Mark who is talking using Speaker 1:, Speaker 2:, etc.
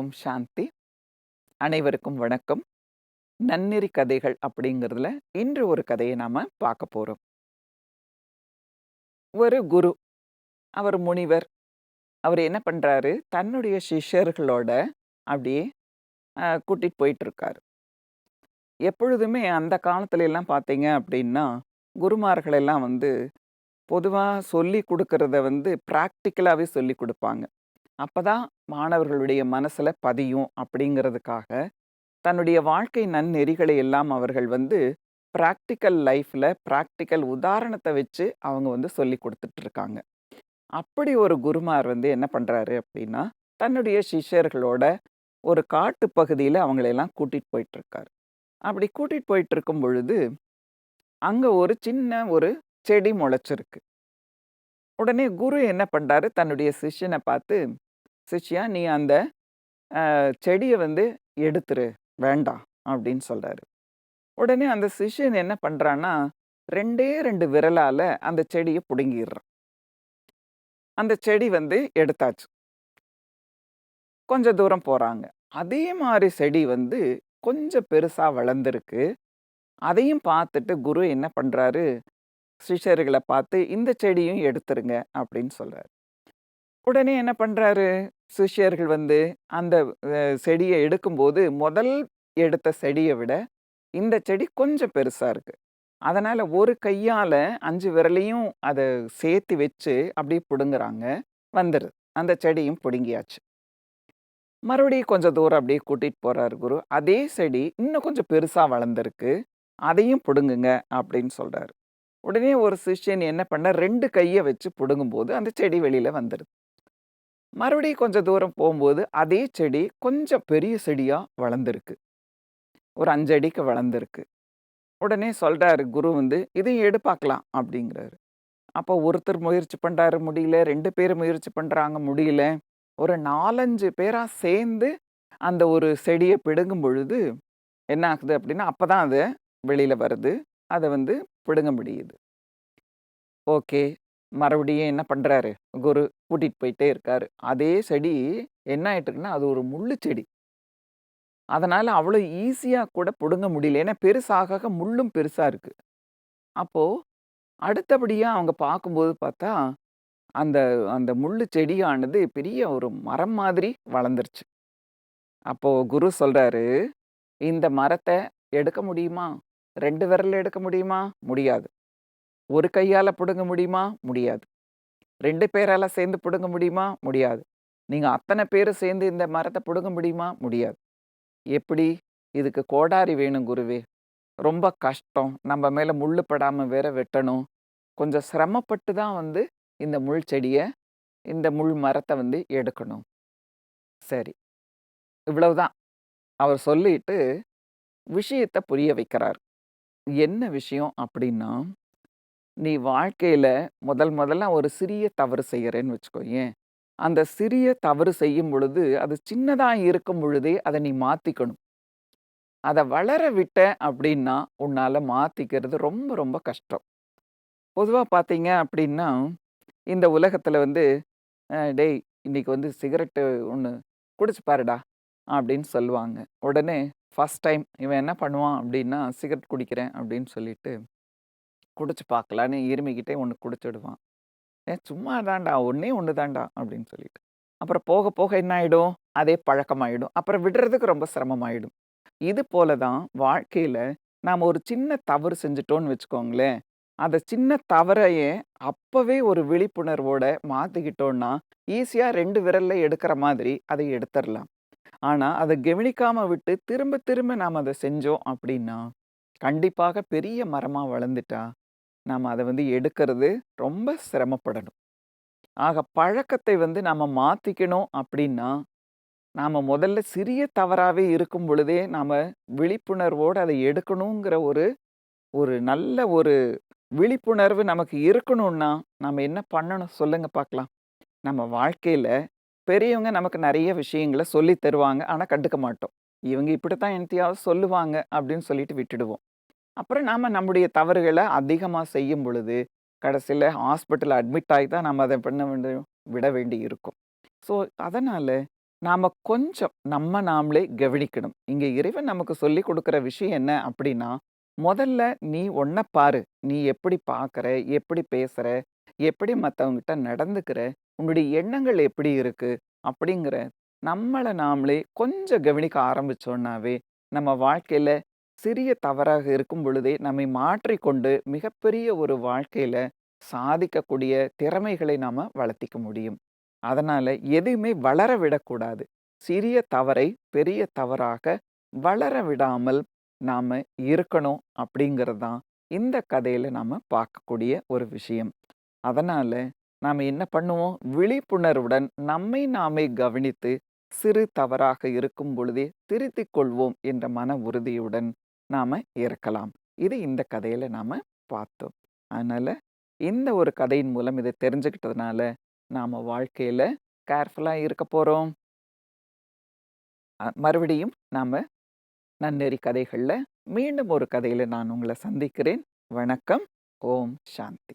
Speaker 1: ஓம் சாந்தி. அனைவருக்கும் வணக்கம். நன்னெறி கதைகள் அப்படிங்கிறதுல இன்று ஒரு கதையை நாம பார்க்க போறோம். ஒரு குரு, அவர் முனிவர். அவர் என்ன பண்றாரு, தன்னுடைய சிஷ்யர்களோட அப்படியே கூட்டிட்டு போயிட்டு இருக்காரு. எப்பொழுதுமே அந்த காலத்துல எல்லாம் பார்த்தீங்க அப்படின்னா, குருமார்கள் எல்லாம் பொதுவா சொல்லிக் குடுக்கறத பிராக்டிகலாவே சொல்லிக் குடுப்பாங்க. அப்பதான் மாணவர்களுடைய மனசுல பதியும் அப்படிங்கிறதுக்காக தன்னுடைய வாழ்க்கை நன்னெறிகளை எல்லாம் அவர்கள் பிராக்டிக்கல் லைஃப்ல பிராக்டிக்கல் உதாரணத்தை வச்சு அவங்க சொல்லிக் கொடுத்துட்டு இருக்காங்க. அப்படி ஒரு குருமார் என்ன பண்றாரு அப்படின்னா, தன்னுடைய சிஷ்யர்களோட ஒரு காட்டு பகுதியில அவங்களை எல்லாம் கூட்டிட்டு போயிட்டு இருக்காரு. அப்படி கூட்டிட்டு போயிட்டு இருக்கும் பொழுது, அங்க ஒரு சின்ன ஒரு செடி முளைச்சிருக்கு. உடனே குரு என்ன பண்றாரு, தன்னுடைய சிஷ்யனை பார்த்து, "சிஷ்யா, நீ அந்த செடிய எடுத்துரு, வேண்டாம்" அப்படின்னு சொல்றாரு. உடனே அந்த சிஷ்யன் என்ன பண்றான்னா, 2டே 2 விரலால அந்த செடிய புடுங்கிர்றான். அந்த செடி எடுத்தாச்சு. கொஞ்சம் தூரம் போறாங்க. அதே மாரி செடி கொஞ்சம் பெருசா வளர்ந்திருக்கு. அதையும் பார்த்துட்டு குரு என்ன பண்றாரு, சிஷ்யர்கள பார்த்து, "இந்த செடியும் எடுத்துருங்க" அப்படின்னு சொல்றாரு. உடனே என்ன பண்றாரு, சிஷ்யர்கள் அந்த செடிய எடுக்கும்போது, முதல் எடுத்த செடிய விட இந்த செடி கொஞ்சம் பெருசா இருக்கு. அதனால ஒரு கையால 5 விரலையும் அத சேர்த்து வச்சு அப்படியே புடுங்குறாங்க. வந்துருது. அந்த செடியும் புடுங்கியாச்சு. மறுபடியும் கொஞ்சம் தூரம் அப்படியே கூட்டிட்டு போறாரு குரு. அதே செடி இன்னும் கொஞ்சம் பெருசா வளர்ந்திருக்கு. அதையும் புடுங்குங்க அப்படின்னு சொல்றாரு. உடனே ஒரு சிஷ்யன் என்ன பண்ண 2 கைய வச்சு புடுங்கும்போது அந்த செடி வெளியில வந்துருது. மறுபடியும் கொஞ்சம் தூரம் போம்போது அதே செடி கொஞ்சம் பெரிய செடியா வளர்ந்திருக்கு. ஒரு 5 அடிக்கு வளர்ந்திருக்கு. உடனே சொல்றாரு குரு "இதையும் எடு பார்க்கலாம்" அப்படிங்கிறாரு. அப்போ ஒருத்தர் முயற்சி பண்றாரு, முடியல. 2 பேர் முயற்சி பண்றாங்க, முடியல. ஒரு 4, 5 பேரா சேர்ந்து அந்த ஒரு செடிய பிடுங்கும் பொழுது என்ன ஆகுது அப்படின்னா, அப்பதான் அது வெளியில வருது. அத பிடுங்க முடியுது. ஓகே. மறுபடியும் என்ன பண்றாரு, குரு கூட்டிட்டு போயிட்டே இருக்காரு. அதே செடி என்ன ஆயிட்டு இருக்குன்னா, அது ஒரு முள்ளு செடி. அதனால அவ்வளோ ஈஸியா கூட புடுங்க முடியல. ஏன்னா பெருசாக ஆக முள்ளும் பெருசா இருக்கு. அப்போ அடுத்தபடியா அவங்க பார்க்கும்போது பார்த்தா, அந்த அந்த முள்ளு செடியானது பெரிய ஒரு மரம் மாதிரி வளர்ந்துருச்சு. அப்போ குரு சொல்றாரு, "இந்த மரத்த எடுக்க முடியுமா? 2 விரல்ல எடுக்க முடியுமா? முடியாது. ஒரு கையால புடுங்க முடியுமா? முடியாது. 2 பேரால சேர்ந்து புடுங்க முடியுமா? முடியாது. நீங்க அத்தன பேரும் சேர்ந்து இந்த மரத்த புடுங்க முடியுமா? முடியாது. எப்படி? இதுக்கு கோடாரி வேணும் குருவே. ரொம்ப கஷ்டம். நம்ம மேல முள்ளு படாம வேற வெட்டணும். கொஞ்சம் சிரமப்பட்டு தான் இந்த முள் செடிய, இந்த முள் மரத்த எடுக்கணும்." சரி. இவ்வளவுதான். அவர் சொல்லிட்டு விஷயத்த புரிய வைக்கிறார். என்ன விஷயம் அப்படின்னா, நீ வாழ்க்கையில முதல்ல ஒரு சிறிய தவறு செய்யறேன்னு வச்சுக்கோயேன். அந்த சிறிய தவறு செய்யும் பொழுது, அது சின்னதா இருக்கும் பொழுதே அத நீ மாத்திக்கணும். அத வளர விட்ட அப்படின்னா, உன்னால மாத்திக்கிறது ரொம்ப ரொம்ப கஷ்டம். பொதுவா பார்த்தீங்க அப்படின்னா, இந்த உலகத்துல "டேய், இன்னைக்கு சிகரெட்டு ஒண்ணு குடிச்சு பாருடா" அப்படின்னு சொல்லுவாங்க. உடனே ஃபர்ஸ்ட் டைம் இவன் என்ன பண்ணுவான் அப்படின்னா, சிகரெட் குடிக்கிறேன் அப்படின்னு சொல்லிட்டு, குடிச்சு பார்க்கலான்னு இருமிக்கிட்டே ஒண்ணு குடிச்சிடுவான். சும்மா தான்டா, ஒண்ணே ஒண்ணு தான்டா" அப்படின்னு சொல்லிட்டு. அப்புறம் போக போக என்ன ஆயிடும்? அதே பழக்கமாயிடும். அப்புறம் விடுறதுக்கு ரொம்ப சிரமமாயிடும். இது போல தான் வாழ்க்கையில நாம ஒரு சின்ன தவறு செஞ்சுட்டோம்னு வச்சுக்கோங்களேன். அந்த சின்ன தவறையே அப்பவே ஒரு விழிப்புணர்வோட மாத்திக்கிட்டோம்னா, ஈஸியா 2 விரல்ல எடுக்கிற மாதிரி அதை எடுத்துறலாம். ஆனா, அத கவனிக்காம விட்டு திரும்ப திரும்ப நாம அத செஞ்சோம் அப்படின்னா, கண்டிப்பாக பெரிய மரமா வளர்ந்துட்டா, நாம அத எடுக்கிறது ரொம்ப சிரமப்படணும். ஆக பழக்கத்தை நாம மாத்திக்கணும் அப்படின்னா, நாம முதல்ல சிறிய தவறாவே இருக்கும் பொழுதே, நாம விழிப்புணர்வோட அதை எடுக்கணுங்கிற ஒரு ஒரு நல்ல ஒரு விழிப்புணர்வு நமக்கு இருக்கணும்னா, நாம என்ன பண்ணணும் சொல்லுங்க பார்க்கலாம்? நம்ம வாழ்க்கையில பெரியவங்க நமக்கு நெறைய விஷயங்கள சொல்லி தருவாங்க. ஆனா கண்டுக்க மாட்டோம். இவங்க இப்படித்தான் என்னத்தையாவது சொல்லுவாங்க அப்படின்னு சொல்லிட்டு விட்டுடுவோம். அப்புறம் நாம நம்முடைய தவறுகள அதிகமா செய்யும் பொழுது, கடைசில ஹாஸ்பிட்டல்ல அட்மிட் ஆகி தான் நம்ம அத பண்ண வேண்டியும் விட வேண்டி இருக்கும். ஸோ, அதனால நாம கொஞ்சம் நம்ம நாமளே கவனிக்கணும். இங்க இறைவன் நமக்கு சொல்லிக் குடுக்குற விஷயம் என்ன அப்டின்னா, "முதல்ல நீ உன்ன பாரு. நீ எப்படி பார்க்குற? எப்படி பேசுற? எப்படி மத்தவங்ககிட்ட நடந்துக்கிற? உன்னுடைய எண்ணங்கள் எப்படி இருக்கு?" அப்படிங்கிற நம்மள நாமளே கொஞ்சம் கவனிக்க ஆரம்பிச்சோம்னாவே, நம்ம வாழ்க்கையில சிறிய தவறாக இருக்கும் பொழுதே நம்மை மாற்றிக்கொண்டு மிகப்பெரிய ஒரு வாழ்க்கையில சாதிக்கக்கூடிய திறமைகளை நாம வளர்த்திக்க முடியும். அதனால எதையுமே வளர விடக்கூடாது. சிறிய தவறை பெரிய தவறாக வளர விடாமல் நாம இருக்கணும் அப்படிங்கிறது தான் இந்த கதையில நாம பார்க்கக்கூடிய ஒரு விஷயம். அதனால நாம என்ன பண்ணுவோம்? விழிப்புணர்வுடன் நம்மை நாமே கவனித்து சிறு தவறாக இருக்கும் பொழுதே திருத்திக் கொள்வோம் என்ற மன உறுதியுடன் நாம இருக்கலாம். இது இந்த கதையில நாம பார்த்தோம். அதனால இந்த ஒரு கதையின் மூலம் இத தெரிஞ்சுக்கிட்டதுனால நாம வாழ்க்கையில கேர்ஃபுல்லா இருக்க போறோம். மறுபடியும் நாம நன்னெறி கதைகள்ல மீண்டும் ஒரு கதையில நான் உங்கள சந்திக்கிறேன். வணக்கம். ஓம் சாந்தி.